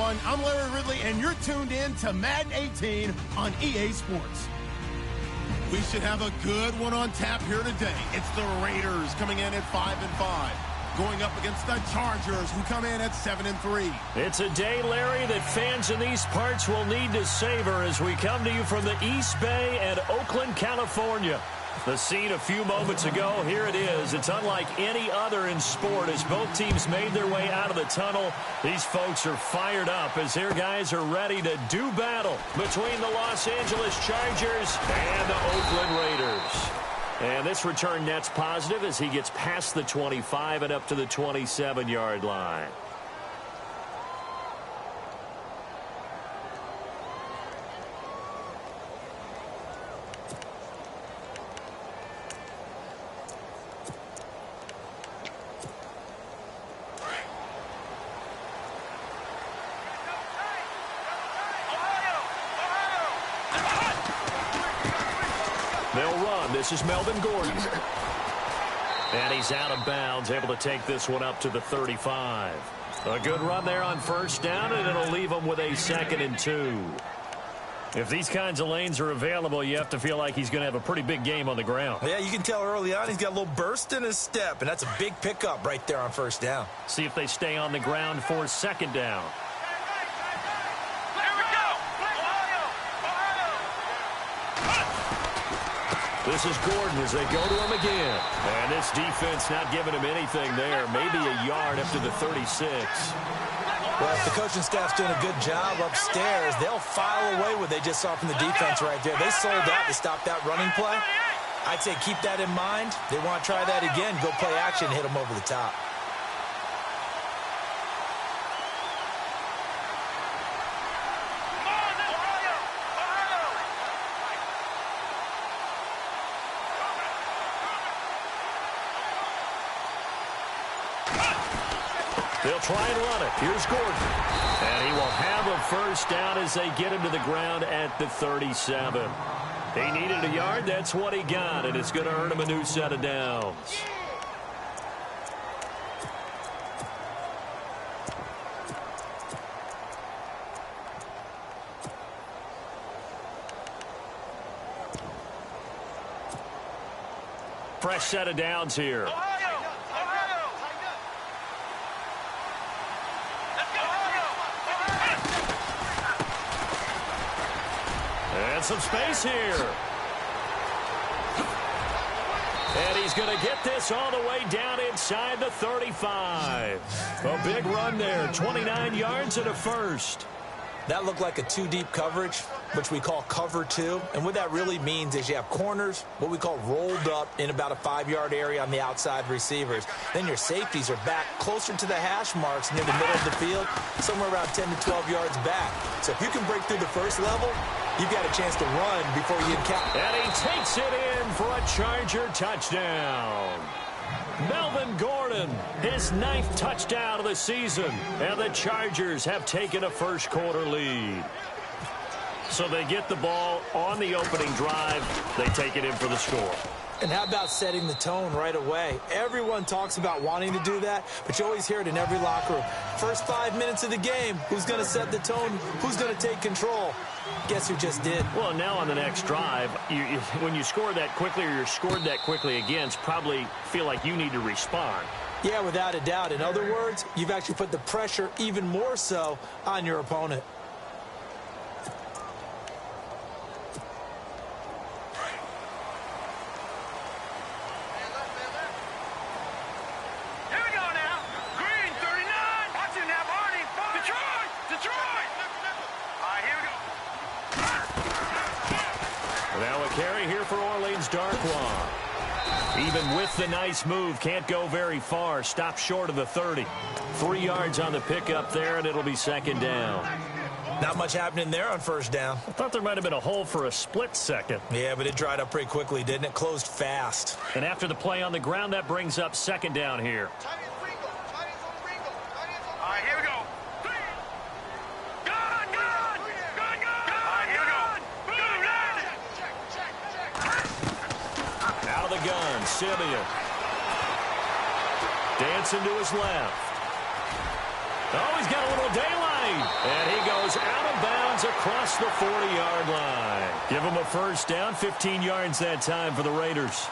everyone. I'm Larry Ridley, and you're tuned in to Madden 18 on EA Sports. We should have a good one on tap here today. It's the Raiders coming in at 5-5, going up against the Chargers, who come in at 7-3. It's a day, Larry, that fans in these parts will need to savor as we come to you from the East Bay and Oakland, California. The scene a few moments ago, here it is. It's unlike any other in sport as both teams made their way out of the tunnel. These folks are fired up as their guys are ready to do battle between the Los Angeles Chargers and the Oakland Raiders. And this return net's positive as he gets past the 25 and up to the 27-yard line. They'll run. This is Melvin Gordon. And he's out of bounds, able to take this one up to the 35. A good run there on first down, and it'll leave him with a 2nd and 2. If these kinds of lanes are available, you have to feel like he's going to have a pretty big game on the ground. Yeah, you can tell early on he's got a little burst in his step, and that's a big pickup right there on first down. See if they stay on the ground for 2nd down. This is Gordon as they go to him again. And this defense not giving him anything there. Maybe a yard up to the 36. Well, if the coaching staff's doing a good job upstairs, they'll file away what they just saw from the defense right there. They sold out to stop that running play. I'd say keep that in mind. They want to try that again, go play action, hit them over the top. They'll try and run it. Here's Gordon. And he will have a first down as they get him to the ground at the 37. He needed a yard. That's what he got, and it's going to earn him a new set of downs. Fresh set of downs here. And some space here. And he's going to get this all the way down inside the 35. A big run there, 29 yards and a first. That looked like a two-deep coverage, which we call cover two. And what that really means is you have corners, what we call rolled up in about a 5-yard area on the outside receivers. Then your safeties are back closer to the hash marks near the middle of the field, somewhere around 10 to 12 yards back. So if you can break through the first level, you've got a chance to run before you encounter. And he takes it in for a Charger touchdown. Melvin Gordon, his 9th touchdown of the season. And the Chargers have taken a first-quarter lead. So they get the ball on the opening drive. They take it in for the score. And how about setting the tone right away? Everyone talks about wanting to do that, but you always hear it in every locker room. First 5 minutes of the game, who's going to set the tone? Who's going to take control? Guess who just did? Well, now on the next drive, when you score that quickly or you're scored that quickly against, probably feel like you need to respond. Yeah, without a doubt. In other words, you've actually put the pressure even more so on your opponent. Carry here for Orleans Darkwa. Even with the nice move, can't go very far. Stop short of the 30. 3 yards on the pickup there, and it'll be 2nd down. Not much happening there on first down. I thought there might have been a hole for a split second. Yeah, but it dried up pretty quickly, didn't it? Closed fast. And after the play on the ground, that brings up 2nd down here. All right, here we go. Out of the gun, Simeon. Dancing to his left. Oh, he's got a little daylight And he goes out of bounds across the 40-yard line. Give him a first down, 15 yards that time for the Raiders.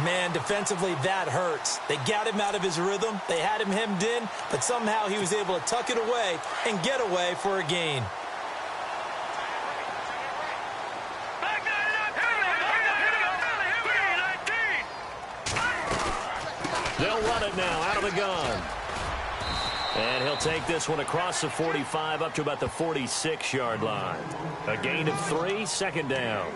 Man, defensively, that hurts. They got him out of his rhythm. They had him hemmed in, but somehow he was able to tuck it away and get away for a gain. They'll run it now out of the gun. And he'll take this one across the 45 up to about the 46-yard line. A gain of 3, second down.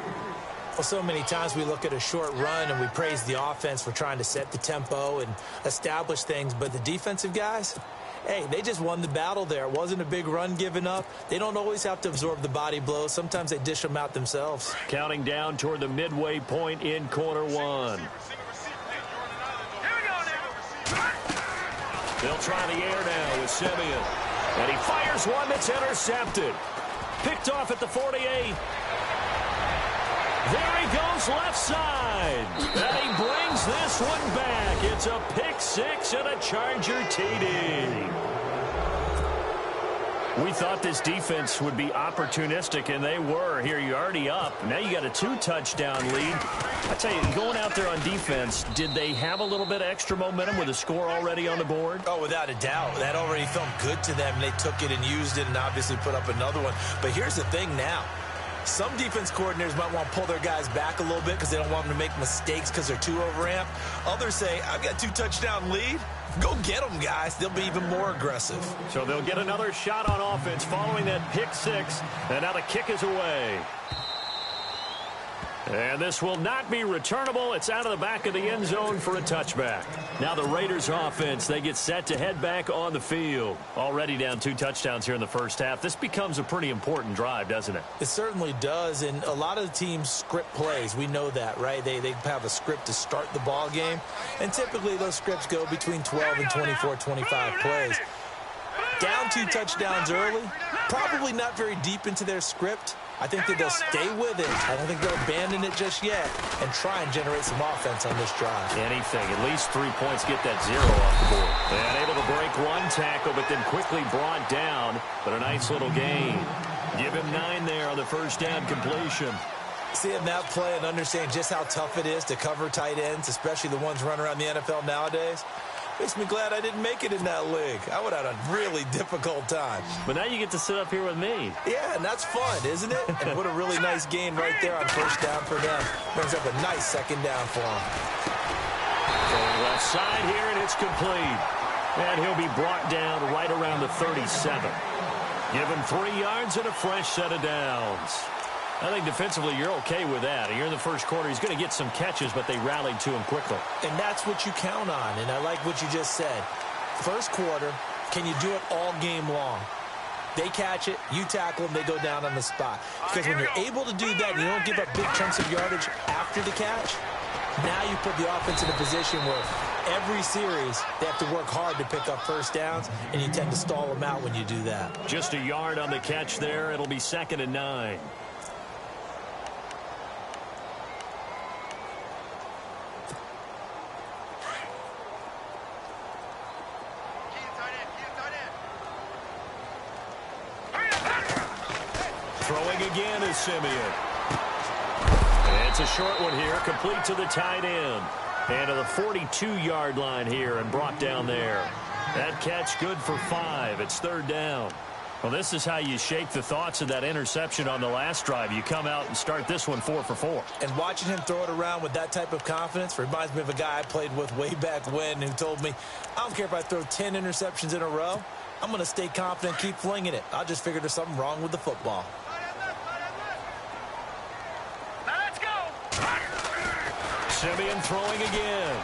Well, so many times we look at a short run and we praise the offense for trying to set the tempo and establish things, but the defensive guys, hey, they just won the battle there. It wasn't a big run given up. They don't always have to absorb the body blows. Sometimes they dish them out themselves. Counting down toward the midway point in quarter one. They'll try the air now with Simeon. And he fires one that's intercepted. Picked off at the 48. There he goes left side. And he brings this one back. It's a pick six and a Charger TD. We thought this defense would be opportunistic, and they were. Here, you're already up. Now you got a 2-touchdown lead. I tell you, going out there on defense, did they have a little bit of extra momentum with a score already on the board? Oh, without a doubt. That already felt good to them. They took it and used it and obviously put up another one. But here's the thing now. Some defense coordinators might want to pull their guys back a little bit because they don't want them to make mistakes because they're too overamped. Others say, I've got 2-touchdown lead. Go get them, guys. They'll be even more aggressive. So they'll get another shot on offense following that pick six. And now the kick is away. And this will not be returnable. It's out of the back of the end zone for a touchback. Now the Raiders offense, they get set to head back on the field. Already down 2 touchdowns here in the first half. This becomes a pretty important drive, doesn't it? It certainly does, and a lot of the teams script plays. We know that, right? They have a script to start the ball game, and typically those scripts go between 12 and 24, 25 plays. Down 2 touchdowns early, probably not very deep into their script. I think that they'll stay with it. I don't think they'll abandon it just yet and try and generate some offense on this drive. Anything. At least 3 points, get that 0 off the board. And able to break one tackle, but then quickly brought down. But a nice little gain. Give him 9 there on the first down completion. Seeing that play and understanding just how tough it is to cover tight ends, especially the ones running around the NFL nowadays, makes me glad I didn't make it in that league. I would have had a really difficult time. But now you get to sit up here with me. Yeah, and that's fun, isn't it? And what a really nice gain right there on first down for them. Brings up a nice second down for them. Going left side here, and it's complete. And he'll be brought down right around the 37. Give him 3 yards and a fresh set of downs. I think defensively you're okay with that. Here in the first quarter, he's going to get some catches, but they rallied to him quickly. And that's what you count on, and I like what you just said. First quarter, can you do it all game long? They catch it, you tackle them, they go down on the spot. Because when you're able to do that and you don't give up big chunks of yardage after the catch, now you put the offense in a position where every series they have to work hard to pick up first downs, and you tend to stall them out when you do that. Just a yard on the catch there. It'll be 2nd and 9. Throwing again is Simeon. And it's a short one here, complete to the tight end. And to the 42-yard line here and brought down there. That catch good for 5. It's 3rd down. Well, this is how you shake the thoughts of that interception on the last drive. You come out and start this one 4 for 4. And watching him throw it around with that type of confidence reminds me of a guy I played with way back when who told me, I don't care if I throw 10 interceptions in a row. I'm going to stay confident, keep flinging it. I just figured there's something wrong with the football. Simeon throwing again.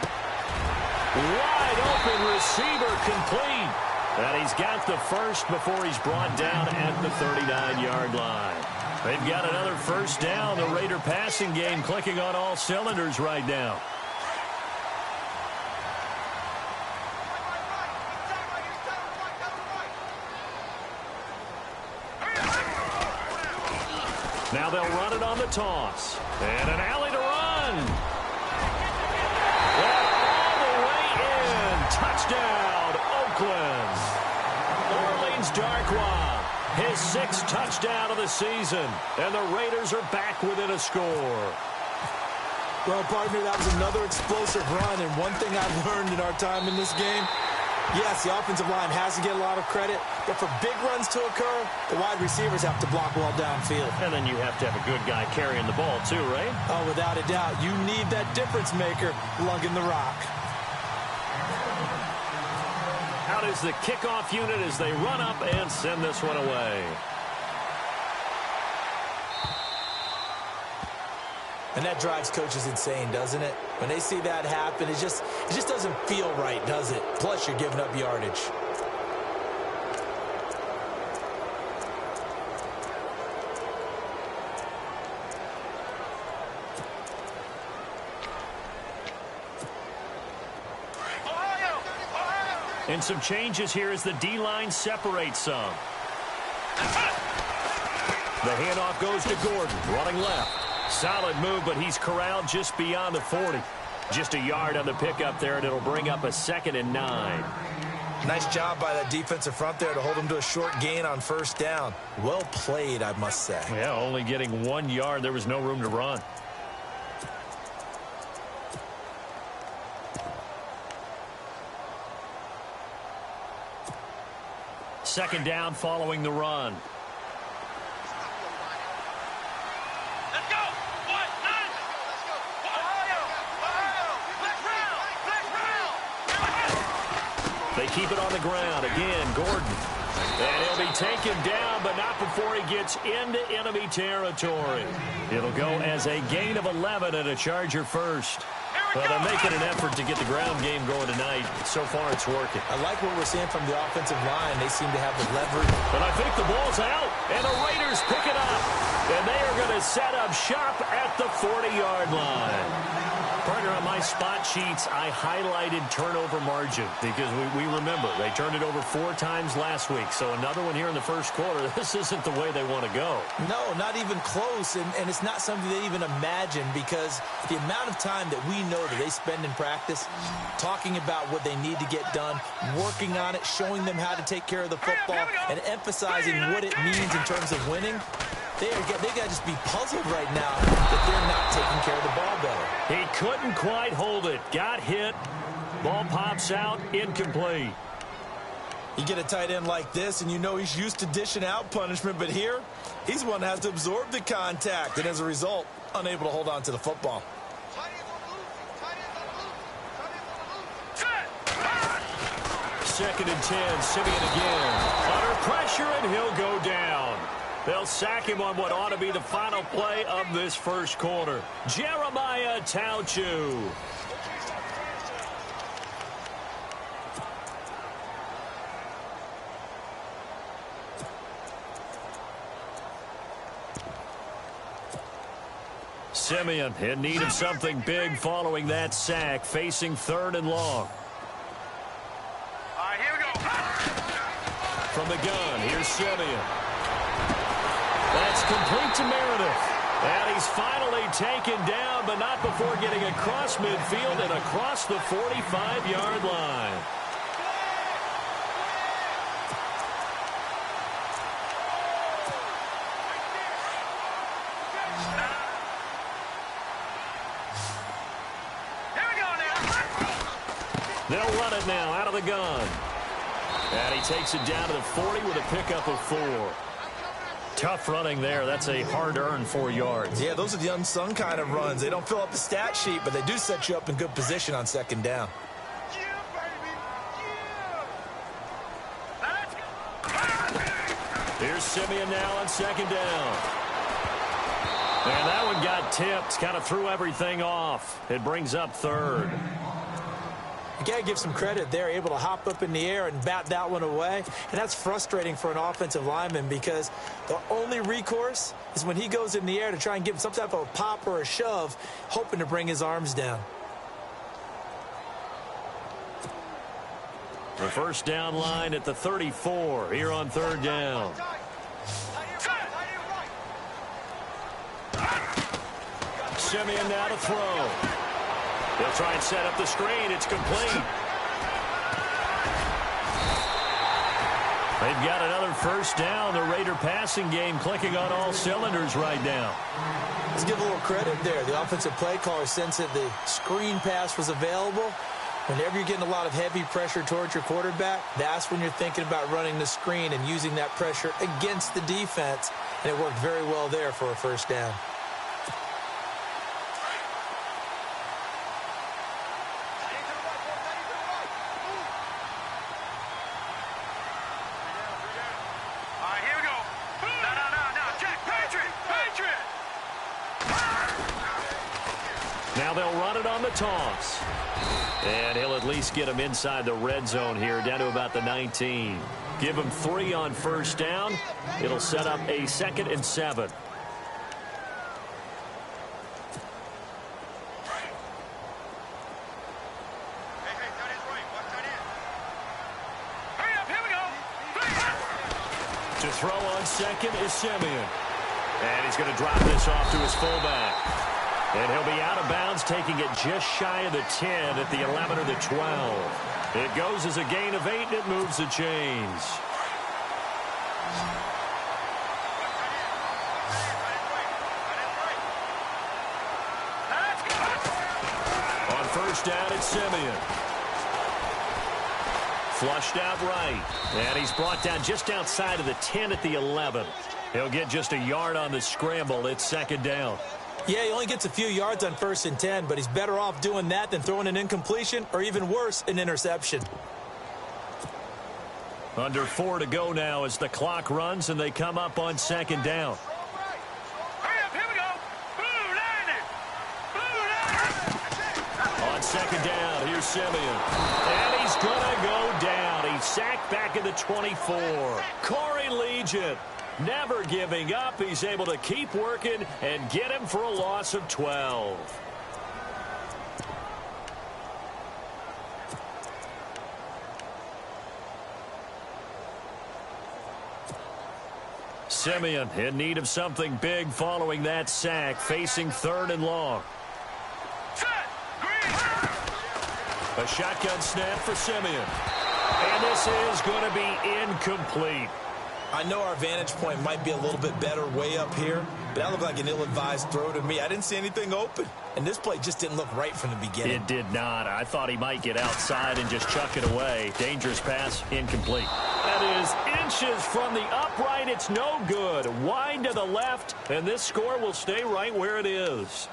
Wide open receiver complete. And he's got the first before he's brought down at the 39-yard line. They've got another first down. The Raider passing game clicking on all cylinders right now. Now they'll run it on the toss. And an alley to run. All the way in. Touchdown, Oakland. Orleans Darkwa. His 6th touchdown of the season. And the Raiders are back within a score. Well, partner, that was another explosive run. And one thing I've learned in our time in this game, yes, the offensive line has to get a lot of credit, but for big runs to occur, the wide receivers have to block well downfield. And then you have to have a good guy carrying the ball too, right? Oh, without a doubt. You need that difference maker lugging the rock. Out is the kickoff unit as they run up and send this one away. And that drives coaches insane, doesn't it? When they see that happen, it just doesn't feel right, does it? Plus, you're giving up yardage. And some changes here as the D-line separates some. The handoff goes to Gordon, running left. Solid move, but he's corralled just beyond the 40. Just a yard on the pickup there, and it'll bring up a 2nd and 9. Nice job by that defensive front there to hold him to a short gain on 1st down. Well played, I must say. Yeah, only getting 1 yard. There was no room to run. Second down following the run. Let's go! What? Nine! Let's go! Ohio! Ohio! They keep it on the ground. Again, Gordon. And he'll be taken down, but not before he gets into enemy territory. It'll go as a gain of 11 and a Charger first. Well, they're making an effort to get the ground game going tonight. So far, it's working. I like what we're seeing from the offensive line. They seem to have the leverage. But I think the ball's out, and the Raiders pick it up. And they are going to set up shop at the 40-yard line. Partner, on my spot sheets, I highlighted turnover margin because we remember they turned it over 4 times last week. So another one here in the first quarter. This isn't the way they want to go. No, not even close. And it's not something they even imagine because the amount of time that we know that they spend in practice talking about what they need to get done, working on it, showing them how to take care of the football, and emphasizing what it means in terms of winning. They got to just be puzzled right now that they're not taking care of the ball better. He couldn't quite hold it. Got hit. Ball pops out. Incomplete. You get a tight end like this, and you know he's used to dishing out punishment, but here, he's one that has to absorb the contact, and as a result, unable to hold on to the football. 2nd and 10. Simeon again. Under pressure, and he'll go down. They'll sack him on what ought to be the final play of this first quarter. Jeremiah Tauchu. Simeon in need of something big following that sack, facing 3rd and long. All right, here we go. From the gun, here's Simeon. That's complete to Meredith. And he's finally taken down, but not before getting across midfield and across the 45-yard line. Here we go now. They'll run it now out of the gun. And he takes it down to the 40 with a pickup of 4. Tough running there. That's a hard-earned 4 yards. Yeah, those are the unsung kind of runs. They don't fill up the stat sheet, but they do set you up in good position on 2nd down. Yeah, baby. Yeah. Let's go. Here's Simeon now on 2nd down. And that one got tipped. Kind of threw everything off. It brings up 3rd. You got to give some credit. They're able to hop up in the air and bat that one away. And that's frustrating for an offensive lineman because the only recourse is when he goes in the air to try and give him some type of a pop or a shove, hoping to bring his arms down. The first down line at the 34 here on 3rd down. Simeon now to throw. They'll try and set up the screen. It's complete. They've got another first down. The Raider passing game clicking on all cylinders right now. Let's give a little credit there. The offensive play caller sensed that the screen pass was available. Whenever you're getting a lot of heavy pressure towards your quarterback, that's when you're thinking about running the screen and using that pressure against the defense. And it worked very well there for a first down. Now they'll run it on the toss. And he'll at least get him inside the red zone here, down to about the 19. Give him 3 on first down. It'll set up a 2nd and 7. To throw on second is Simeon. And he's going to drop this off to his fullback. And he'll be out of bounds, taking it just shy of the 10 at the 11 or the 12. It goes as a gain of 8, and it moves the chains. On first down, it's Simeon. Flushed out right. And he's brought down just outside of the 10 at the 11. He'll get just a yard on the scramble. It's 2nd down. Yeah, he only gets a few yards on 1st and 10, but he's better off doing that than throwing an incompletion or even worse, an interception. Under 4 to go now as the clock runs and they come up on 2nd down. On 2nd down, here's Simeon. And he's going to go down. He's sacked back at the 24. Corey Legion. Never giving up. He's able to keep working and get him for a loss of 12. Simeon in need of something big following that sack, facing 3rd and long. A shotgun snap for Simeon. And this is going to be incomplete. I know our vantage point might be a little bit better way up here, but that looked like an ill-advised throw to me. I didn't see anything open, and this play just didn't look right from the beginning. It did not. I thought he might get outside and just chuck it away. Dangerous pass, incomplete. That is inches from the upright. It's no good. Wide to the left, and this score will stay right where it is.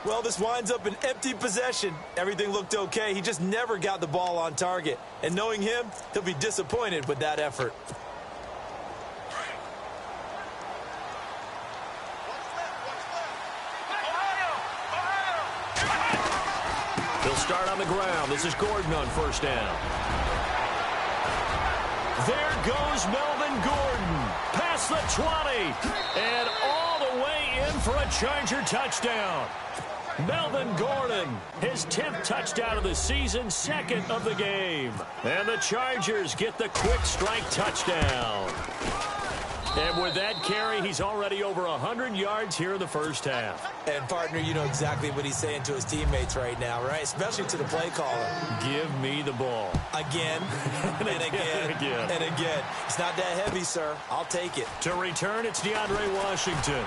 Well, this winds up an empty possession. Everything looked okay. He just never got the ball on target. And knowing him, he'll be disappointed with that effort. He'll start on the ground. This is Gordon on first down. There goes Melvin Gordon. Past the 20. And all the way in for a Charger touchdown. Melvin Gordon, his 10th touchdown of the season, 2nd of the game. And the Chargers get the quick strike touchdown. And with that carry, he's already over 100 yards here in the first half. And, partner, you know exactly what he's saying to his teammates right now, right? Especially to the play caller. Give me the ball. Again, and again, and again. It's not that heavy, sir. I'll take it. To return, it's DeAndre Washington.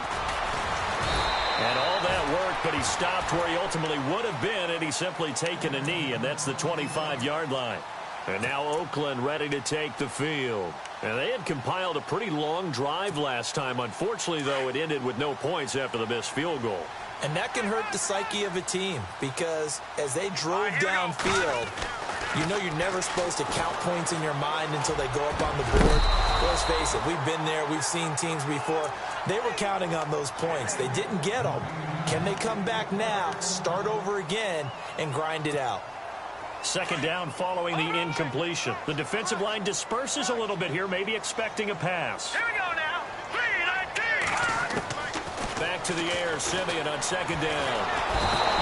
And all that work, but he stopped where he ultimately would have been, and he's simply taken a knee, and that's the 25-yard line. And now Oakland ready to take the field. And they had compiled a pretty long drive last time. Unfortunately, though, it ended with no points after the missed field goal. And that can hurt the psyche of a team because as they drove downfield, you know you're never supposed to count points in your mind until they go up on the board. Let's face it, we've been there. We've seen teams before. They were counting on those points. They didn't get them. Can they come back now, start over again, and grind it out? 2nd down following the incompletion. The defensive line disperses a little bit here, maybe expecting a pass. Here we go now. 3-19. Back to the air, Simeon on 2nd down.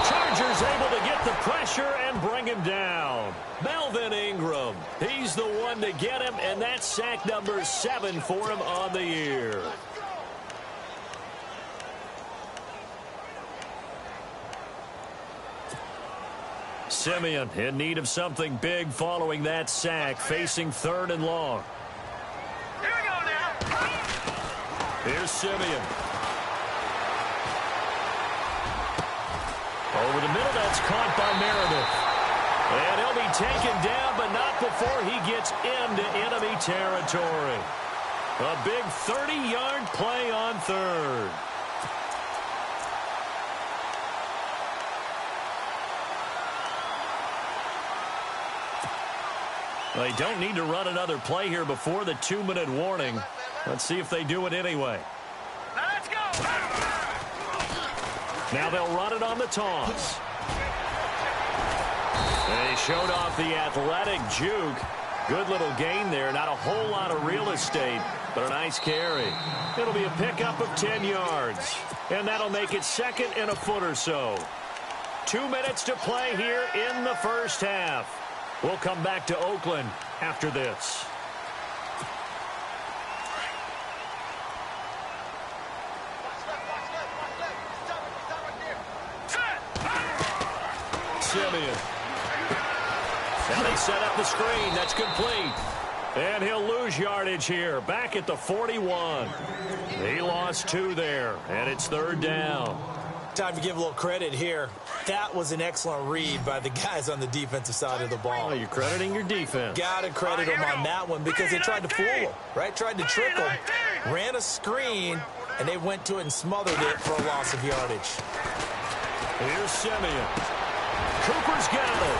Chargers able to get the pressure and bring him down. Melvin Ingram, he's the one to get him, and that's sack number 7 for him on the year. Simeon in need of something big following that sack, facing 3rd and long. Here's Simeon. Over the middle, that's caught by Meredith. And he'll be taken down, but not before he gets into enemy territory. A big 30-yard play on third. They don't need to run another play here before the 2-minute warning. Let's see if they do it anyway. Now let's go. Now they'll run it on the toss. And he showed off the athletic juke. Good little gain there. Not a whole lot of real estate, but a nice carry. It'll be a pickup of 10 yards. And that'll make it second and a foot or so. 2 minutes to play here in the first half. We'll come back to Oakland after this. Simeon. Now they set up the screen. That's complete. And he'll lose yardage here. Back at the 41. He lost 2 there. And it's third down. Time to give a little credit here. That was an excellent read by the guys on the defensive side of the ball. Oh, you're crediting your defense. Got to credit them on that one because they tried to fool him, right? Tried to trick him. Ran a screen, and they went to it and smothered it for a loss of yardage. Here's Simeon. Cooper's got it.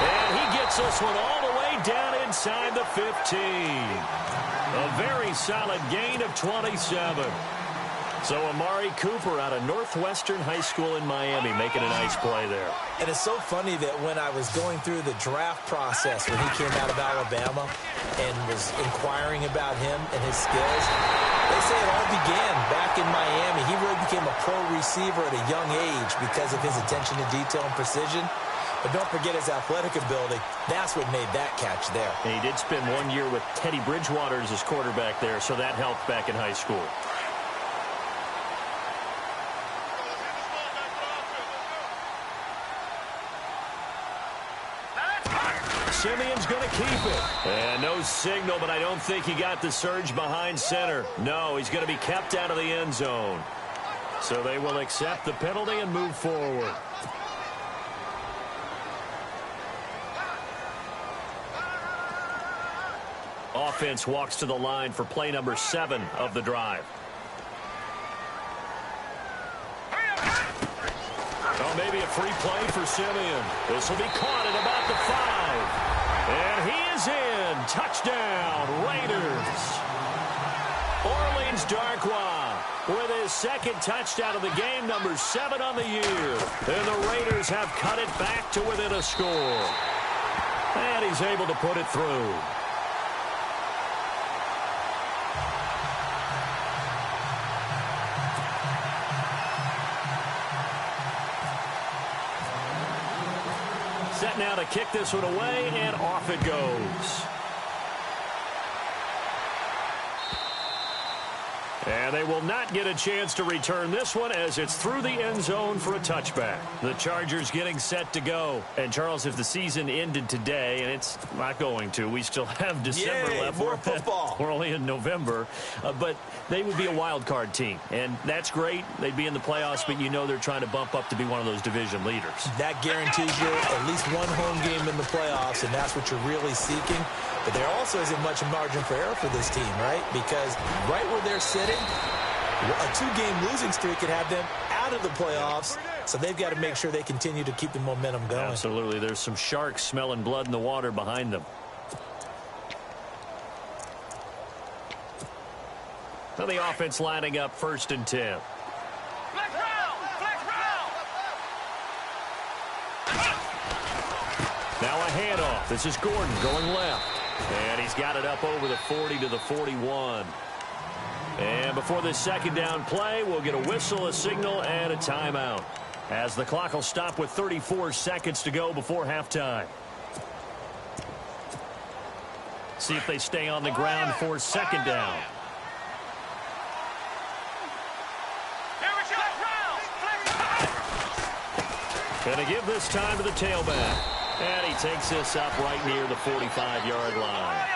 And he gets this one all the way down inside the 15. A very solid gain of 27. So Amari Cooper out of Northwestern High School in Miami making a nice play there. And it's so funny that when I was going through the draft process when he came out of Alabama and was inquiring about him and his skills, they say it all began back in Miami. He really became a pro receiver at a young age because of his attention to detail and precision. But don't forget his athletic ability. That's what made that catch there. And he did spend 1 year with Teddy Bridgewater as his quarterback there, so that helped back in high school. Simeon's going to keep it. And no signal, but I don't think he got the surge behind center. No, he's going to be kept out of the end zone. So they will accept the penalty and move forward. Offense walks to the line for play number 7 of the drive. Oh, maybe a free play for Simeon. This will be caught at about the 5. And he is in. Touchdown, Raiders. Orleans Darkwa with his second touchdown of the game, number 7 on the year. And the Raiders have cut it back to within a score. And he's able to put it through. Set now to kick this one away, and off it goes. And they will not get a chance to return this one as it's through the end zone for a touchback. The Chargers getting set to go. And, Charles, if the season ended today, and it's not going to, we still have December left. More football. We're only in November. But they would be a wild card team. And that's great. They'd be in the playoffs, but you know they're trying to bump up to be one of those division leaders. That guarantees you at least one home game in the playoffs, and that's what you're really seeking. But there also isn't much margin for error for this team, right? Because right where they're sitting, a 2-game losing streak could have them out of the playoffs, so they've got to make sure they continue to keep the momentum going. Absolutely. There's some sharks smelling blood in the water behind them. So the offense lining up 1st and 10. Flex round! Flex round! Now a handoff. This is Gordon going left. And he's got it up over the 40 to the 41. And before this second down play, we'll get a whistle, a signal, and a timeout. As the clock will stop with 34 seconds to go before halftime. See if they stay on the ground for second down. Going to give this time to the tailback. And he takes this up right near the 45-yard line.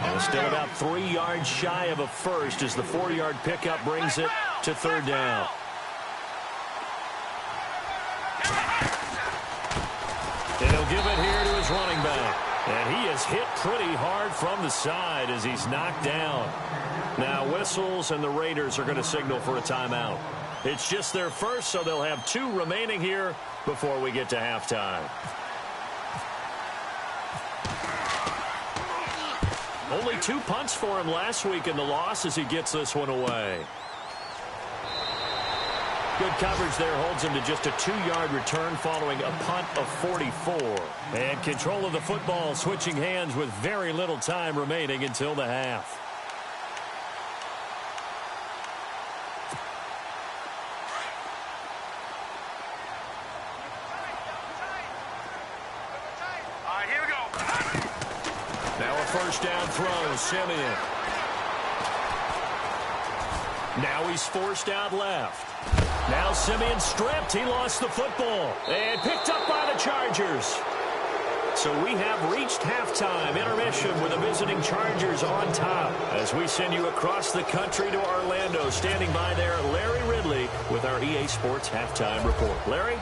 And still about 3 yards shy of a first as the 4-yard pickup brings it to third down. And he'll give it here to his running back. And he is hit pretty hard from the side as he's knocked down. Now whistles and the Raiders are going to signal for a timeout. It's just their first, so they'll have 2 remaining here before we get to halftime. Only 2 punts for him last week in the loss as he gets this one away. Good coverage there holds him to just a 2-yard return following a punt of 44. And control of the football switching hands with very little time remaining until the half. All right, here we go. Now a first down throw, Simeon. Now he's forced out left. Now Simeon stripped. He lost the football. And picked up by the Chargers. So we have reached halftime intermission with the visiting Chargers on top. As we send you across the country to Orlando, standing by there, Larry Ridley with our EA Sports Halftime Report. Larry?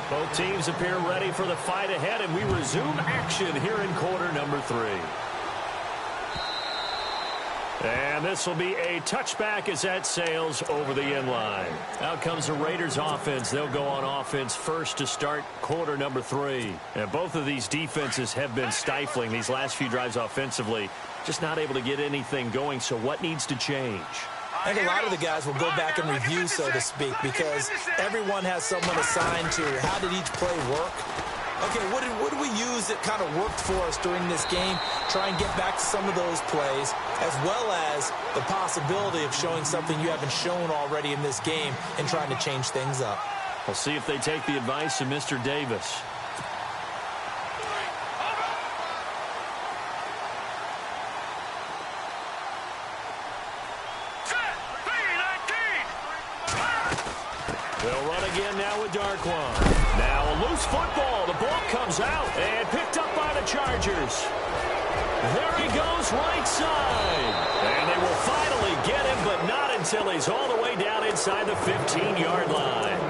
Both teams appear ready for the fight ahead, and we resume action here in quarter number 3. And this will be a touchback as that sails over the end line. Out comes the Raiders offense. They'll go on offense first to start quarter number 3. And both of these defenses have been stifling these last few drives offensively. Just not able to get anything going. So what needs to change? I think a lot of the guys will go back and review, so to speak, because everyone has someone assigned to how did each play work. Okay, what did we use that kind of worked for us during this game? Try and get back to some of those plays, as well as the possibility of showing something you haven't shown already in this game and trying to change things up. We'll see if they take the advice of Mr. Davis. They'll run again now with Darkwan. Now a loose football. The ball comes out and picked up by the Chargers. There he goes right side. And they will finally get him, but not until he's all the way down inside the 15-yard line.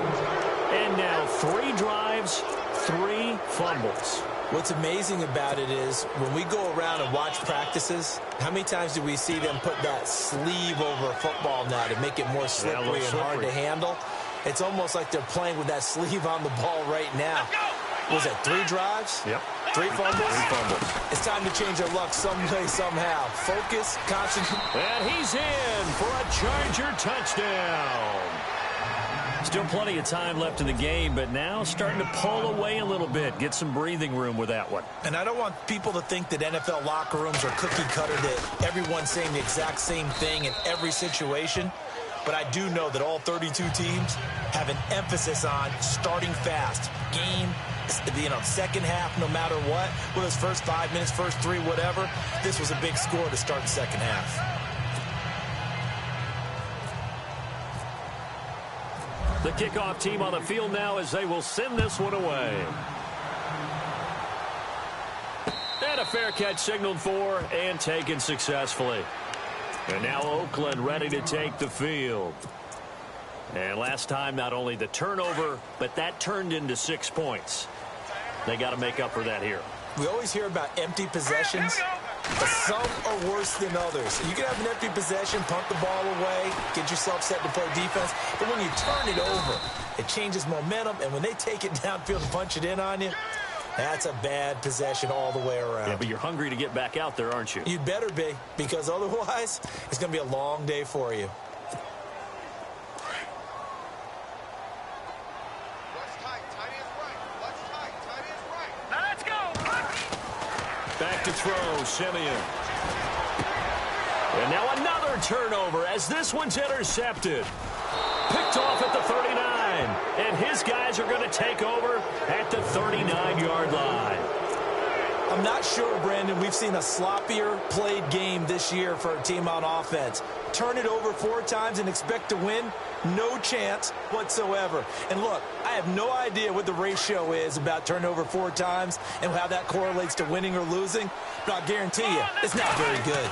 And now 3 drives, 3 fumbles. What's amazing about it is when we go around and watch practices, how many times do we see them put that sleeve over a football now to make it more slippery and hard to handle? It's almost like they're playing with that sleeve on the ball right now. Was it 3 drives? Yep. 3 fumbles? 3 fumbles. It's time to change our luck some way, somehow. Focus, concentrate. And he's in for a Charger touchdown. Still plenty of time left in the game, but now starting to pull away a little bit. Get some breathing room with that one. And I don't want people to think that NFL locker rooms are cookie cutter, that everyone's saying the exact same thing in every situation. But I do know that all 32 teams have an emphasis on starting fast. Game, second half, no matter what. Whether it's first 5 minutes, first 3, whatever. This was a big score to start the second half. The kickoff team on the field now as they will send this one away. And a fair catch signaled for and taken successfully. And now Oakland ready to take the field. And last time, not only the turnover, but that turned into 6 points. They got to make up for that here. We always hear about empty possessions, but some are worse than others. You can have an empty possession, punt the ball away, get yourself set to play defense, but when you turn it over, it changes momentum, and when they take it downfield and punch it in on you, that's a bad possession all the way around. Yeah, but you're hungry to get back out there, aren't you? You'd better be, because otherwise, it's going to be a long day for you. Back to throw, Simeon. And now another turnover as this one's intercepted. Picked off at the 39. And his guys are going to take over at the 39-yard line. I'm not sure, Brandon, we've seen a sloppier played game this year for a team on offense. Turn it over 4 times and expect to win? No chance whatsoever. And look, I have no idea what the ratio is about turnover 4 times and how that correlates to winning or losing, but I guarantee you, it's not very good.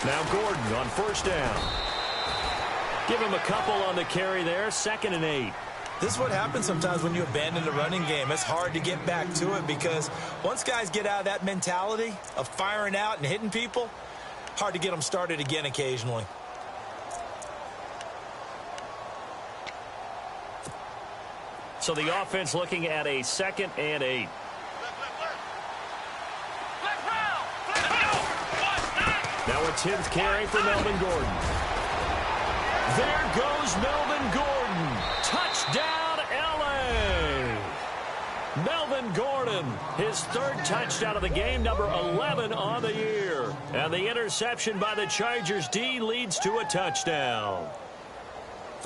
Now Gordon on first down. Give him a couple on the carry there, 2nd and 8. This is what happens sometimes when you abandon the running game. It's hard to get back to it because once guys get out of that mentality of firing out and hitting people, hard to get them started again occasionally. So the offense looking at a 2nd and 8. Now a 10th carry for Melvin Gordon. There goes Melvin Gordon. Touchdown, L.A. Melvin Gordon, his 3rd touchdown of the game, number 11 on the year. And the interception by the Chargers D leads to a touchdown.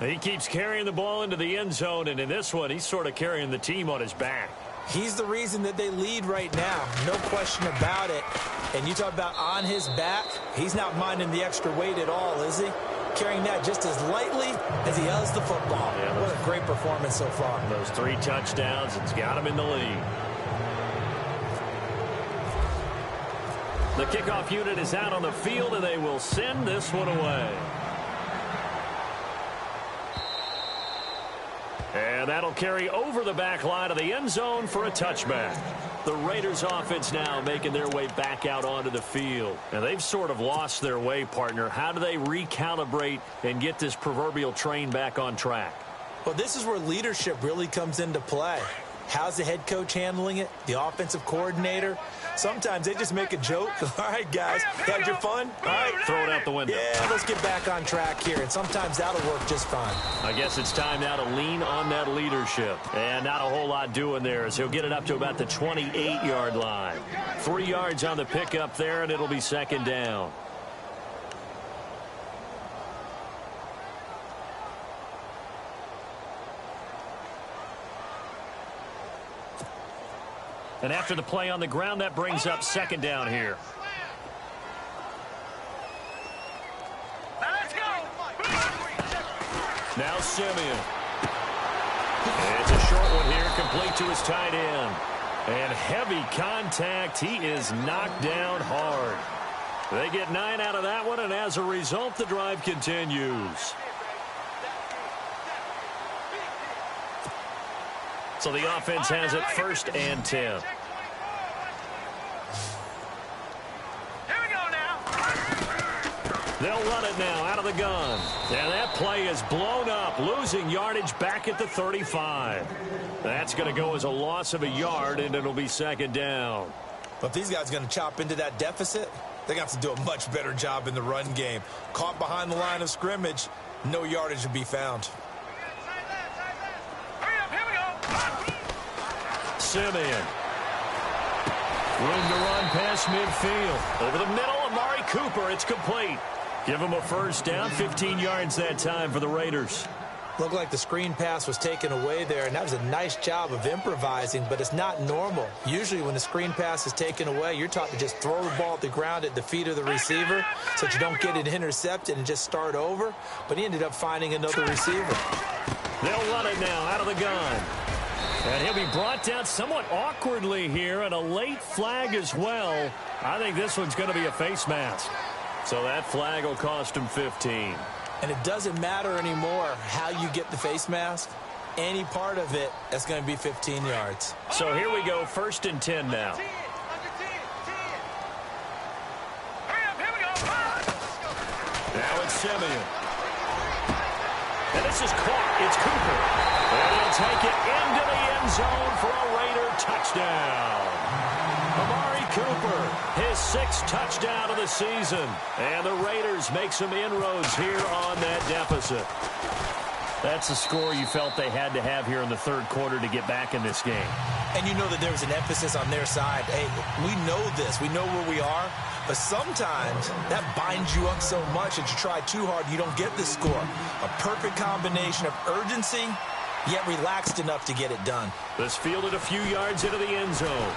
He keeps carrying the ball into the end zone, and in this one, he's sort of carrying the team on his back. He's the reason that they lead right now, no question about it. And you talk about on his back, he's not minding the extra weight at all, is he? Carrying that just as lightly as he does the football. Yeah, what a great performance so far. Those 3 touchdowns, it's got him in the lead. The kickoff unit is out on the field, and they will send this one away. And that'll carry over the back line of the end zone for a touchback. The Raiders offense now making their way back out onto the field. And they've sort of lost their way, partner. How do they recalibrate and get this proverbial train back on track? Well, this is where leadership really comes into play. How's the head coach handling it? The offensive coordinator? Sometimes they just make a joke. All right, guys, had your fun? All right. Throw it out the window. Yeah, let's get back on track here, and sometimes that'll work just fine. I guess it's time now to lean on that leadership. And not a whole lot doing there as he'll get it up to about the 28-yard line. 3 yards on the pickup there, and it'll be 2nd down. And after the play on the ground, that brings up 2nd down here. Now Simeon. It's a short one here, complete to his tight end. And heavy contact. He is knocked down hard. They get 9 out of that one, and as a result, the drive continues. So the offense has it 1st and 10. Here we go now. They'll run it now out of the gun. And that play is blown up, losing yardage back at the 35. That's going to go as a loss of a yard, and it'll be 2nd down. But if these guys are going to chop into that deficit, they're going to have to do a much better job in the run game. Caught behind the line of scrimmage, no yardage to be found. Simeon. Room to run past midfield. Over the middle, Amari Cooper. It's complete. Give him a 1st down, 15 yards that time for the Raiders. Looked like the screen pass was taken away there, and that was a nice job of improvising, but it's not normal. Usually when the screen pass is taken away, you're taught to just throw the ball at the ground at the feet of the receiver so that you don't get it intercepted and just start over, but he ended up finding another receiver. They'll run it now out of the gun. And he'll be brought down somewhat awkwardly here, and a late flag as well. I think this one's going to be a face mask. So that flag will cost him 15. And it doesn't matter anymore how you get the face mask. Any part of it, that's going to be 15 yards. So here we go, 1st and 10 now. Now it's Simeon. And this is caught. It's Cooper. And he'll take it into the end zone for a Raider touchdown. Amari Cooper, his 6th touchdown of the season. And the Raiders make some inroads here on that deficit. That's the score you felt they had to have here in the 3rd quarter to get back in this game. And you know that there was an emphasis on their side. Hey, we know this. We know where we are. But sometimes that binds you up so much that you try too hard, you don't get the score. A perfect combination of urgency, yet relaxed enough to get it done. This fielded a few yards into the end zone.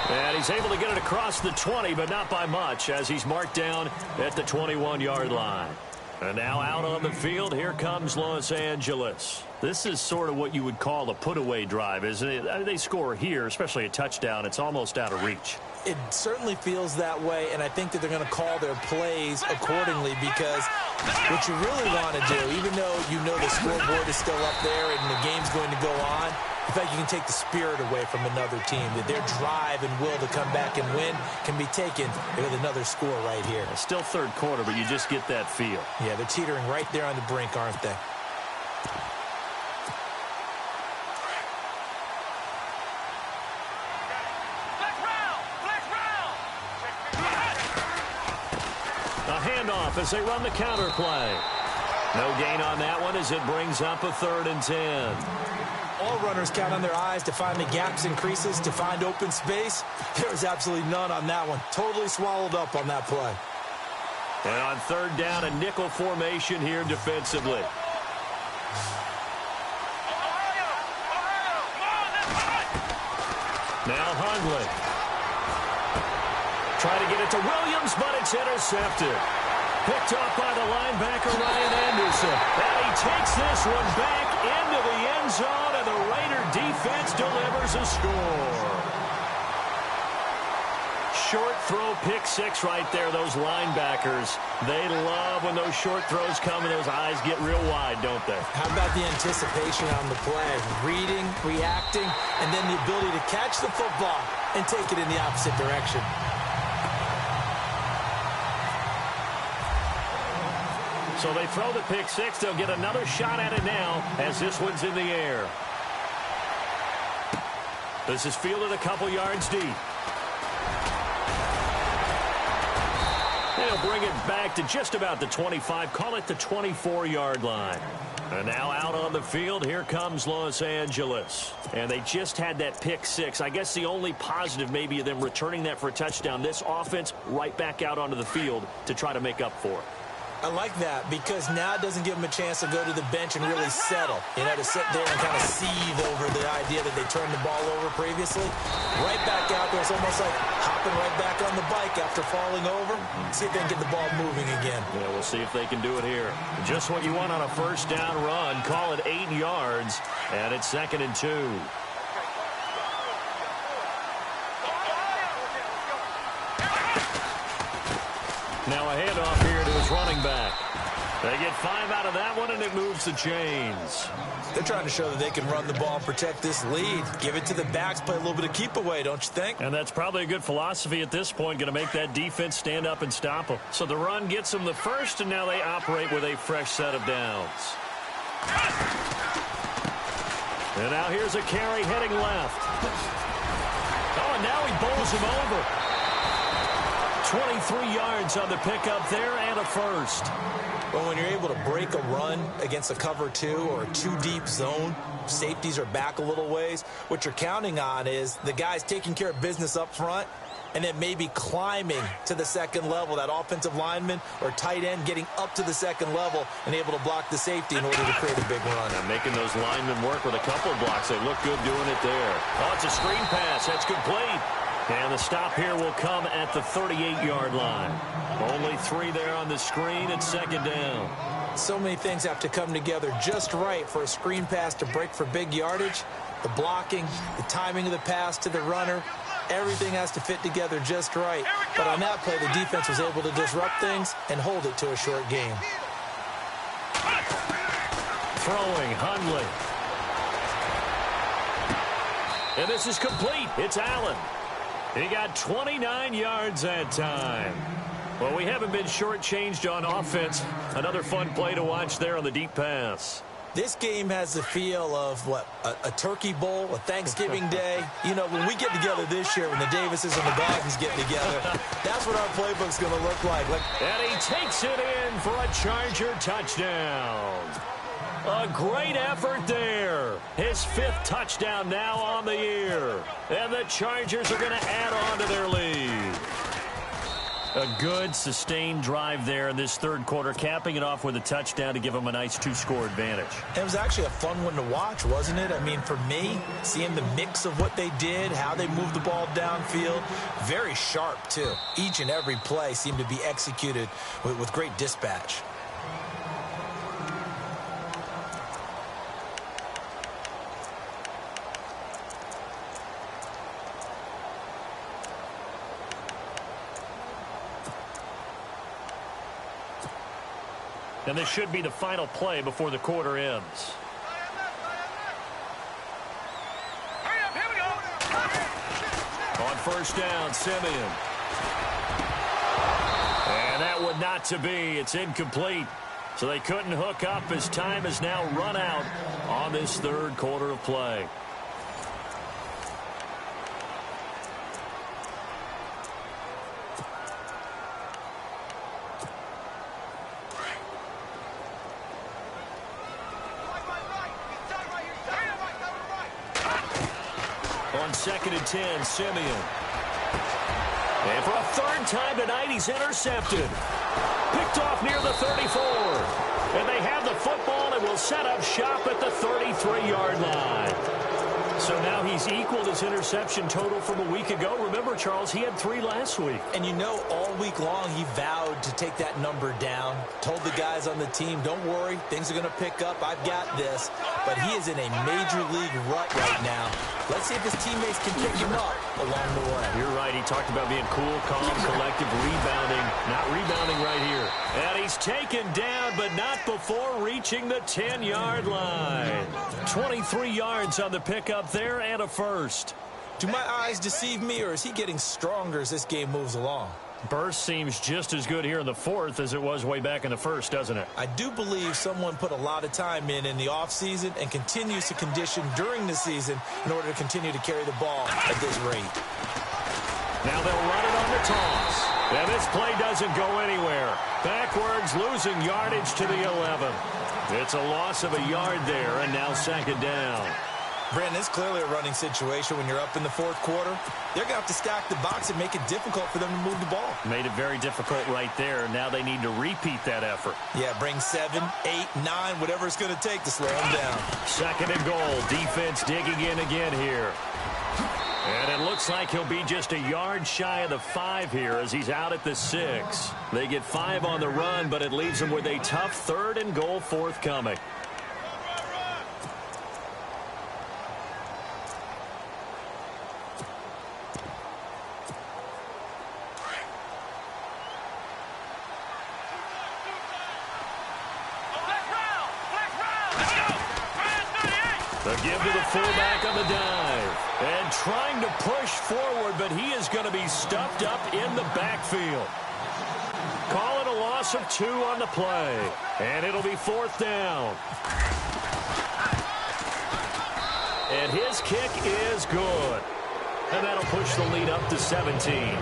And he's able to get it across the 20, but not by much, as he's marked down at the 21-yard line. And now out on the field, here comes Los Angeles. This is sort of what you would call a put-away drive, isn't it? I mean, they score here, especially a touchdown. It's almost out of reach. It certainly feels that way, and I think that they're going to call their plays accordingly, because what you really want to do, even though you know the scoreboard is still up there and the game's going to go on, in fact, you can take the spirit away from another team, that their drive and will to come back and win can be taken with another score right here. It's still third quarter, but you just get that feel. Yeah, they're teetering right there on the brink, aren't they? Handoff as they run the counter play. No gain on that one as it brings up a 3rd and 10. All runners count on their eyes to find the gaps and creases, to find open space. There's absolutely none on that one. Totally swallowed up on that play. And on 3rd down, a nickel formation here defensively. Now Hundley. Try to get it to Williams, but it's intercepted. Picked off by the linebacker, Ryan Anderson. And he takes this one back into the end zone, and the Raider defense delivers a score. Short throw, pick six right there, those linebackers. They love when those short throws come and those eyes get real wide, don't they? How about the anticipation on the play? Reading, reacting, and then the ability to catch the football and take it in the opposite direction. So they throw the pick six. They'll get another shot at it now as this one's in the air. This is fielded a couple yards deep. They'll bring it back to just about the 25. Call it the 24-yard line. And now out on the field, here comes Los Angeles. And they just had that pick six. I guess the only positive maybe of them returning that for a touchdown. This offense right back out onto the field to try to make up for it. I like that because now it doesn't give them a chance to go to the bench and really settle. You know, to sit there and kind of seethe over the idea that they turned the ball over previously. Right back out there. It's almost like hopping right back on the bike after falling over. See if they can get the ball moving again. Yeah, we'll see if they can do it here. Just what you want on a first down run. Call it 8 yards, and it's 2nd and 2. Now a handoff here to his running back. They get 5 out of that one, and it moves the chains. They're trying to show that they can run the ball and protect this lead. Give it to the backs, play a little bit of keep away, don't you think? And that's probably a good philosophy at this point, going to make that defense stand up and stop them. So the run gets them the first, and now they operate with a fresh set of downs. And now here's a carry heading left. Oh, and now he bowls him over. 23 yards on the pickup there and a first. Well, when you're able to break a run against a cover 2 or a 2-deep zone, safeties are back a little ways. What you're counting on is the guys taking care of business up front and then maybe climbing to the second level, that offensive lineman or tight end getting up to the second level and able to block the safety in order to create a big run. And making those linemen work with a couple of blocks. They look good doing it there. Oh, it's a screen pass. That's complete. And the stop here will come at the 38-yard line. Only 3 there on the screen at 2nd down. So many things have to come together just right for a screen pass to break for big yardage. The blocking, the timing of the pass to the runner, everything has to fit together just right. But on that play, the defense was able to disrupt things and hold it to a short game. Throwing, Hundley. And this is complete. It's Allen. He got 29 yards that time. Well, we haven't been shortchanged on offense. Another fun play to watch there on the deep pass. This game has the feel of, what, a turkey bowl, a Thanksgiving day. You know, when we get together this year, when the Davises and the Gardens get together, that's what our playbook's going to look like. And he takes it in for a Charger touchdown. A great effort there. His 5th touchdown now on the year. And the Chargers are going to add on to their lead. A good, sustained drive there in this third quarter, capping it off with a touchdown to give them a nice 2-score advantage. It was actually a fun one to watch, wasn't it? I mean, for me, seeing the mix of what they did, how they moved the ball downfield, very sharp, too. Each and every play seemed to be executed with great dispatch. And this should be the final play before the quarter ends. Hurry up, here we go. On first down, Simeon. And that one not to be. It's incomplete. So they couldn't hook up as time has now run out on this third quarter of play. On 2nd and 10, Simeon. And for a third time tonight, he's intercepted. Picked off near the 34. And they have the football and will set up shop at the 33-yard line. So now he's equaled his interception total from a week ago. Remember, Charles, he had 3 last week. And you know, all week long he vowed to take that number down. Told the guys on the team, don't worry, things are going to pick up. I've got this. But he is in a major league rut right now. Let's see if his teammates can pick him up along the way. You're right. He talked about being cool, calm, collective, rebounding. Not rebounding right here. And he's taken down, but not before reaching the 10-yard line. 23 yards on the pickup there and a first. Do my eyes deceive me, or is he getting stronger as this game moves along? Burst seems just as good here in the fourth as it was way back in the first, doesn't it? I do believe someone put a lot of time in the offseason and continues to condition during the season in order to continue to carry the ball at this rate. Now they'll run it on the toss. And this play doesn't go anywhere. Backwards, losing yardage to the 11. It's a loss of a yard there, and now 2nd down. Brandon, it's clearly a running situation when you're up in the fourth quarter. They're going to have to stack the box and make it difficult for them to move the ball. Made it very difficult right there. Now they need to repeat that effort. Yeah, bring 7, 8, 9, whatever it's going to take to slow them down. 2nd and goal. Defense digging in again here. And it looks like he'll be just a yard shy of the 5 here as he's out at the 6. They get 5 on the run, but it leaves them with a tough 3rd and goal forthcoming. The give to the fullback on the dive. And trying to push forward, but he is going to be stuffed up in the backfield. Call it a loss of 2 on the play. And it'll be 4th down. And his kick is good. And that'll push the lead up to 17.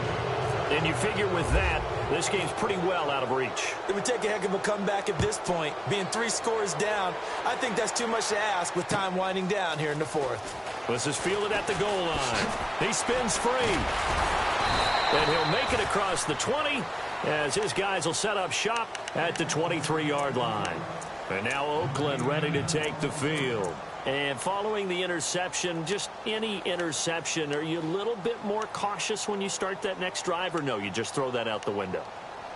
And you figure with that, this game's pretty well out of reach. It would take a heck of a comeback at this point. Being 3 scores down, I think that's too much to ask with time winding down here in the 4th. This is fielded at the goal line. He spins free. And he'll make it across the 20 as his guys will set up shop at the 23-yard line. And now Oakland ready to take the field. And following the interception, just any interception, are you a little bit more cautious when you start that next drive, or no, you just throw that out the window?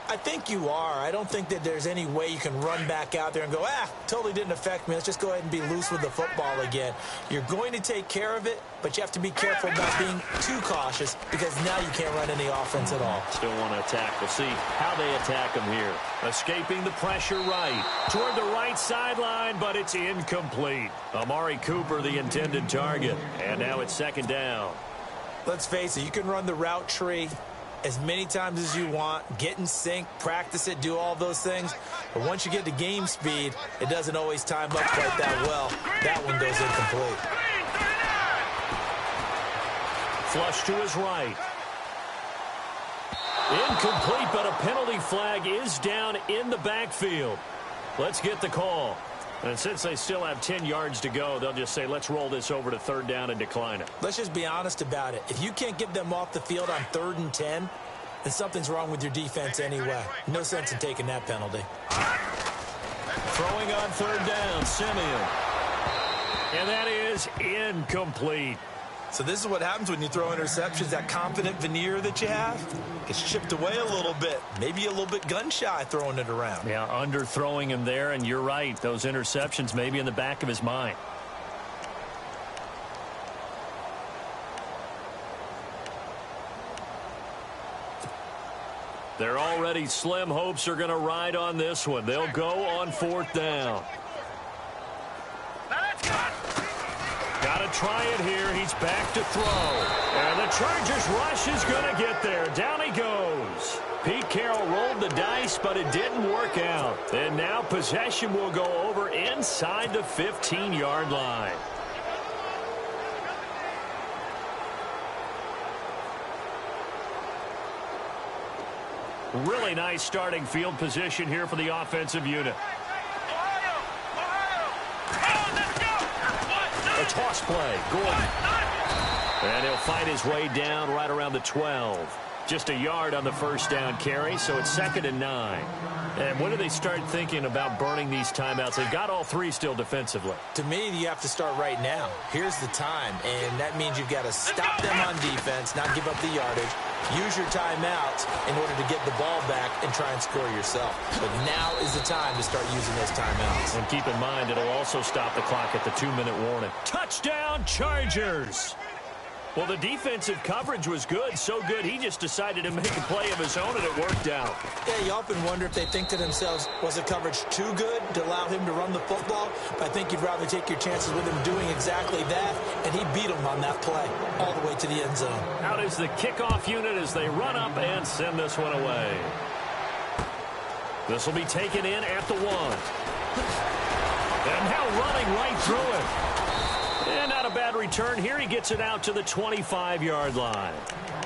I think you are. I don't think that there's any way you can run back out there and go, totally didn't affect me. Let's just go ahead and be loose with the football again. You're going to take care of it, but you have to be careful about being too cautious because now you can't run any offense at all. Still want to attack. We'll see how they attack him here. Escaping the pressure right. Toward the right sideline, but it's incomplete. Amari Cooper, the intended target. And now it's 2nd down. Let's face it, you can run the route tree as many times as you want, get in sync, practice it, do all those things. But once you get to game speed, it doesn't always time up quite that well. That one goes incomplete. Flush to his right. Incomplete, but a penalty flag is down in the backfield. Let's get the call. And since they still have 10 yards to go, they'll just say, let's roll this over to 3rd down and decline it. Let's just be honest about it. If you can't get them off the field on 3rd and 10, then something's wrong with your defense anyway. No sense in taking that penalty. Throwing on third down, Simeon. And that is incomplete. So this is what happens when you throw interceptions. That confident veneer that you have gets chipped away a little bit. Maybe a little bit gun-shy throwing it around. Yeah, underthrowing him there, and you're right. Those interceptions may be in the back of his mind. They're already slim hopes are going to ride on this one. They'll go on fourth down. Got to try it here. He's back to throw. And the Chargers rush is going to get there. Down he goes. Pete Carroll rolled the dice, but it didn't work out. And now possession will go over inside the 15-yard line. Really nice starting field position here for the offensive unit. A toss play, Gordon. And he'll fight his way down right around the 12. Just a yard on the first down carry, so it's 2nd and 9. And when do they start thinking about burning these timeouts? They've got all three still defensively. To me, you have to start right now. Here's the time, and that means you've got to stop them on defense, not give up the yardage, use your timeouts in order to get the ball back and try and score yourself. But now is the time to start using those timeouts. And keep in mind, it'll also stop the clock at the 2-minute warning. Touchdown, Chargers! Well, the defensive coverage was good, so good he just decided to make a play of his own, and it worked out. Yeah, you often wonder if they think to themselves, was the coverage too good to allow him to run the football? But I think you'd rather take your chances with him doing exactly that, and he beat him on that play all the way to the end zone. Out is the kickoff unit as they run up and send this one away. This will be taken in at the 1. And now running right through it. And not a bad return here. He gets it out to the 25-yard line.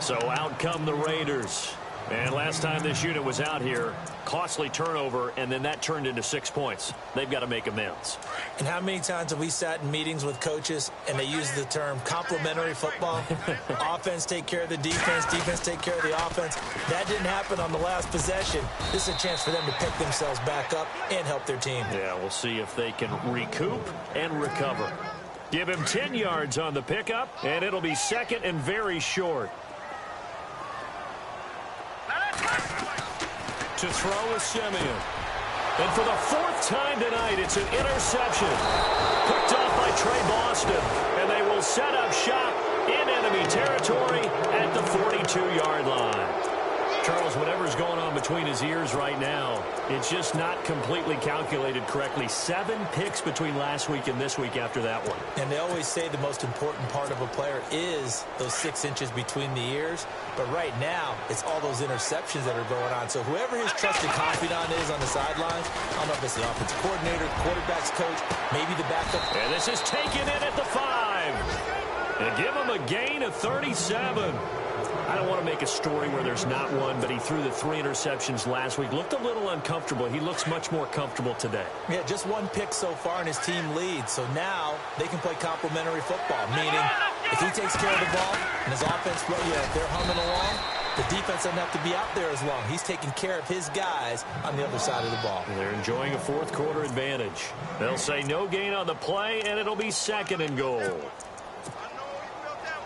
So out come the Raiders. And last time this unit was out here, costly turnover, and then that turned into 6 points. They've got to make amends. And how many times have we sat in meetings with coaches and they use the term complementary football? Offense take care of the defense, defense take care of the offense. That didn't happen on the last possession. This is a chance for them to pick themselves back up and help their team. Yeah, we'll see if they can recoup and recover. Give him 10 yards on the pickup, and it'll be 2nd and very short. To throw is Simeon. And for the 4th time tonight, it's an interception. Picked off by Trey Boston. And they will set up shop in enemy territory at the 42-yard line. Charles, whatever's going on between his ears right now, it's just not completely calculated correctly. 7 picks between last week and this week after that one. And they always say the most important part of a player is those 6 inches between the ears. But right now, it's all those interceptions that are going on. So whoever his trusted confidant is on the sidelines, I don't know if it's the offensive coordinator, quarterback's coach, maybe the backup. And this is taken in at the 5. And give him a gain of 37. I don't want to make a story where there's not one, but he threw the 3 interceptions last week. Looked a little uncomfortable. He looks much more comfortable today. Yeah, just 1 pick so far and his team leads. So now they can play complementary football, meaning if he takes care of the ball and his offense, if they're humming along, the defense doesn't have to be out there as long. He's taking care of his guys on the other side of the ball. And they're enjoying a 4th quarter advantage. They'll say no gain on the play, and it'll be 2nd and goal.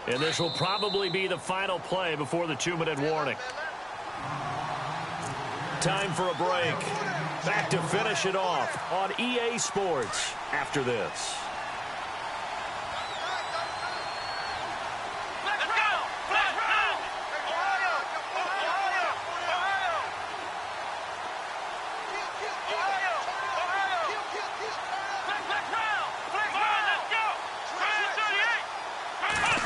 And this will probably be the final play before the 2-minute warning. Time for a break. Back to finish it off on EA Sports after this.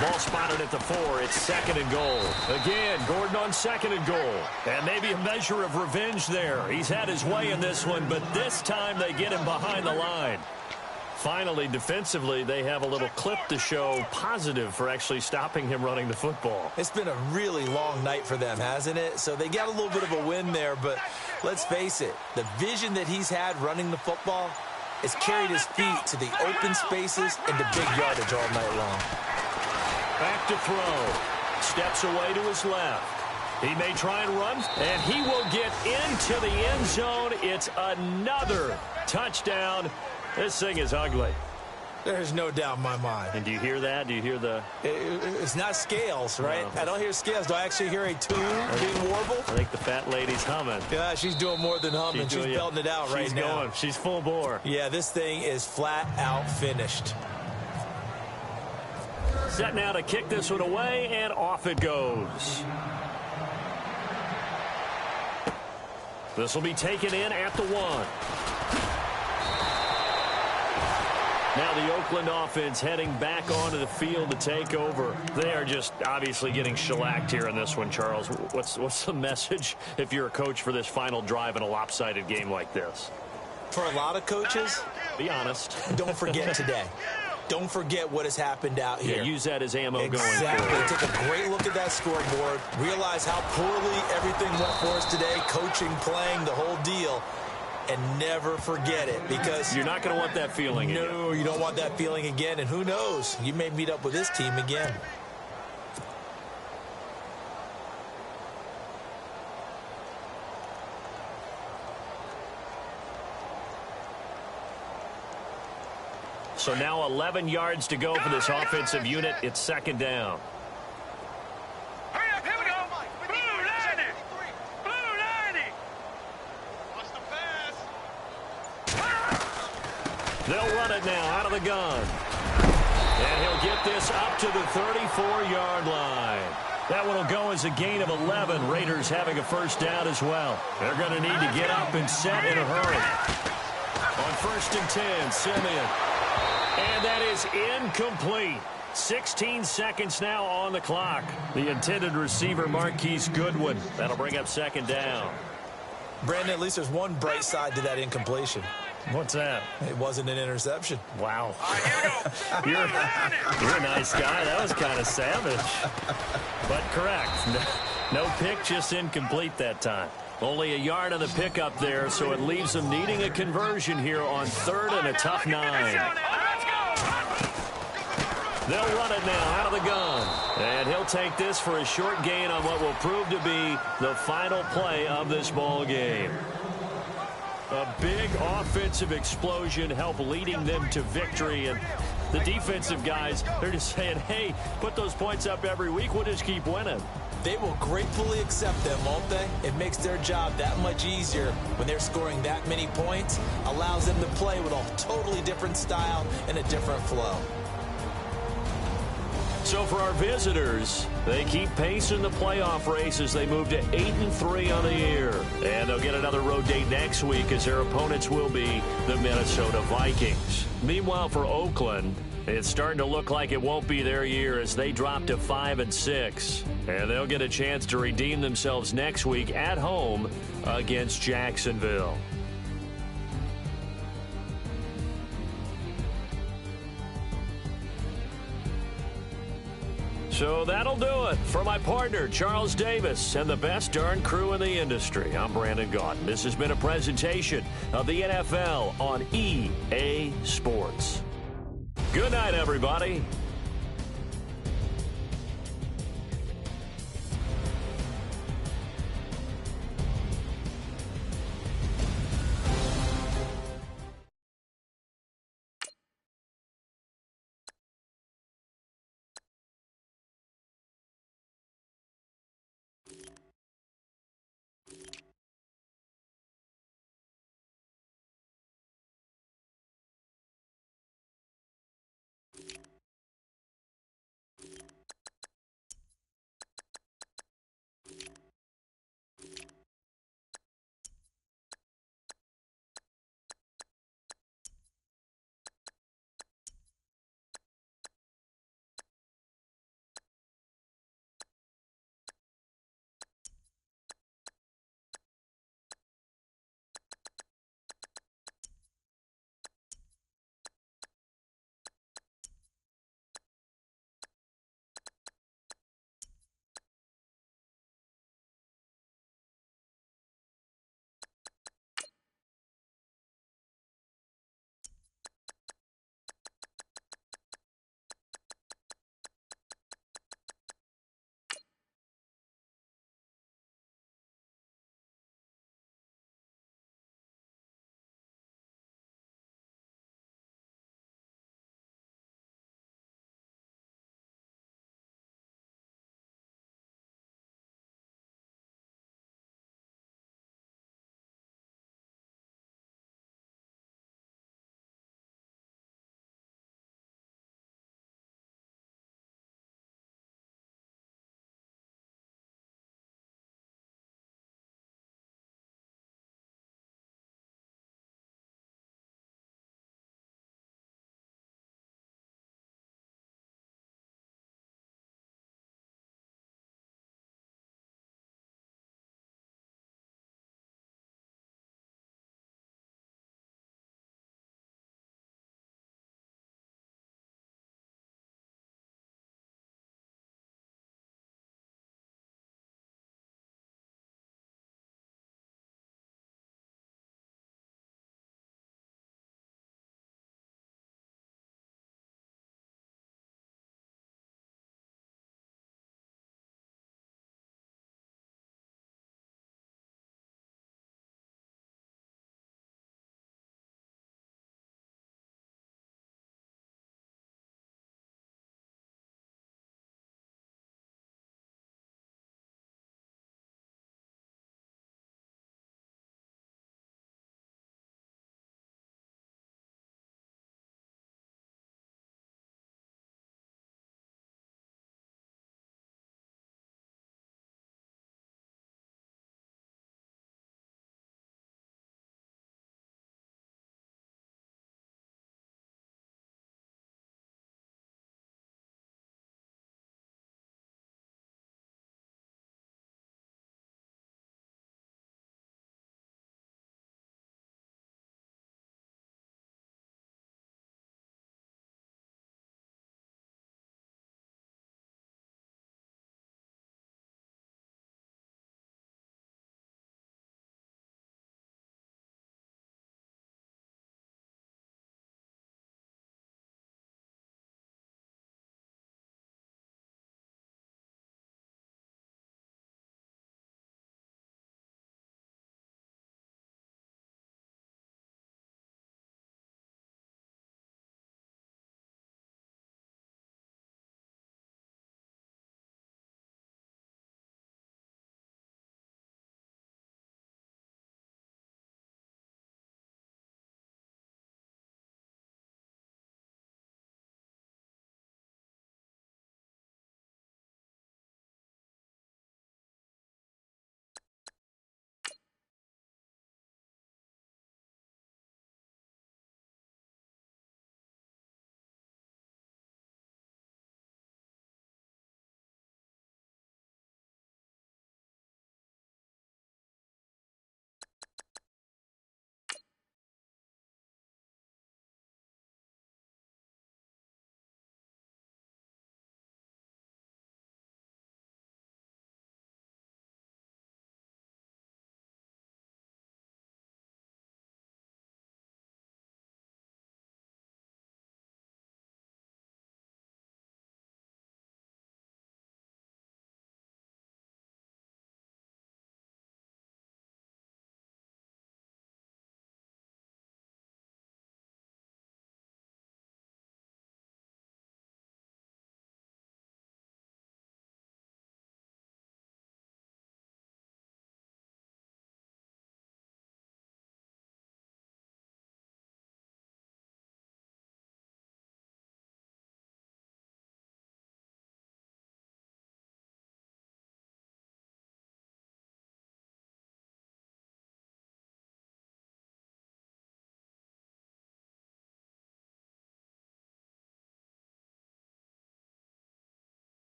Ball spotted at the 4. It's 2nd and goal. Again, Gordon on 2nd and goal. And maybe a measure of revenge there. He's had his way in this one, but this time they get him behind the line. Finally, defensively, they have a little clip to show positive for actually stopping him running the football. It's been a really long night for them, hasn't it? So they got a little bit of a win there, but let's face it, the vision that he's had running the football has carried his feet to the open spaces and the big yardage all night long. Back to throw. Steps away to his left. He may try and run, and he will get into the end zone. It's another touchdown. This thing is ugly. There's no doubt in my mind. And do you hear that? Do you hear the... It's not scales, right? No. I don't hear scales. Do I actually hear a tune being warbled? I think the fat lady's humming. Yeah, she's doing more than humming. She's belting it out right now. She's going. She's full bore. Yeah, this thing is flat out finished. Set now to kick this one away, and off it goes. This will be taken in at the 1. Now the Oakland offense heading back onto the field to take over. They are just obviously getting shellacked here in this one, Charles. What's the message if you're a coach for this final drive in a lopsided game like this? For a lot of coaches, be honest. Don't forget today. Don't forget what has happened out here. Yeah, use that as ammo going forward. Exactly. Take a great look at that scoreboard. Realize how poorly everything went for us today. Coaching, playing, the whole deal. And never forget it, because you're not going to want that feeling again. No, you don't want that feeling again. And who knows? You may meet up with this team again. So now 11 yards to go for this offensive unit. It's second down. Hurry up, here we go. Blue 90. Blue 90. What's the pass? They'll run it now out of the gun. And he'll get this up to the 34-yard line. That one will go as a gain of 11. Raiders having a first down as well. They're going to need to get up and set in a hurry. On 1st and 10, Simeon. And that is incomplete. 16 seconds now on the clock. The intended receiver, Marquise Goodwin. That'll bring up second down. Brandon, at least there's one bright side to that incompletion. What's that? It wasn't an interception. Wow. You're a nice guy. That was kind of savage. But correct. No pick, just incomplete that time. Only a yard on the pickup there, so it leaves them needing a conversion here on 3rd and a tough 9. They'll run it now out of the gun. And he'll take this for a short gain on what will prove to be the final play of this ball game. A big offensive explosion helped leading them to victory. And the defensive guys, they're just saying, hey, put those points up every week. We'll just keep winning. They will gratefully accept them, won't they? It makes their job that much easier when they're scoring that many points. Allows them to play with a totally different style and a different flow. So for our visitors, they keep pace in the playoff race as they move to 8-3 on the year. And they'll get another road date next week as their opponents will be the Minnesota Vikings. Meanwhile, for Oakland, it's starting to look like it won't be their year as they drop to 5-6. And they'll get a chance to redeem themselves next week at home against Jacksonville. So that'll do it for my partner, Charles Davis, and the best darn crew in the industry. I'm Brandon Gaudin. This has been a presentation of the NFL on EA Sports. Good night, everybody.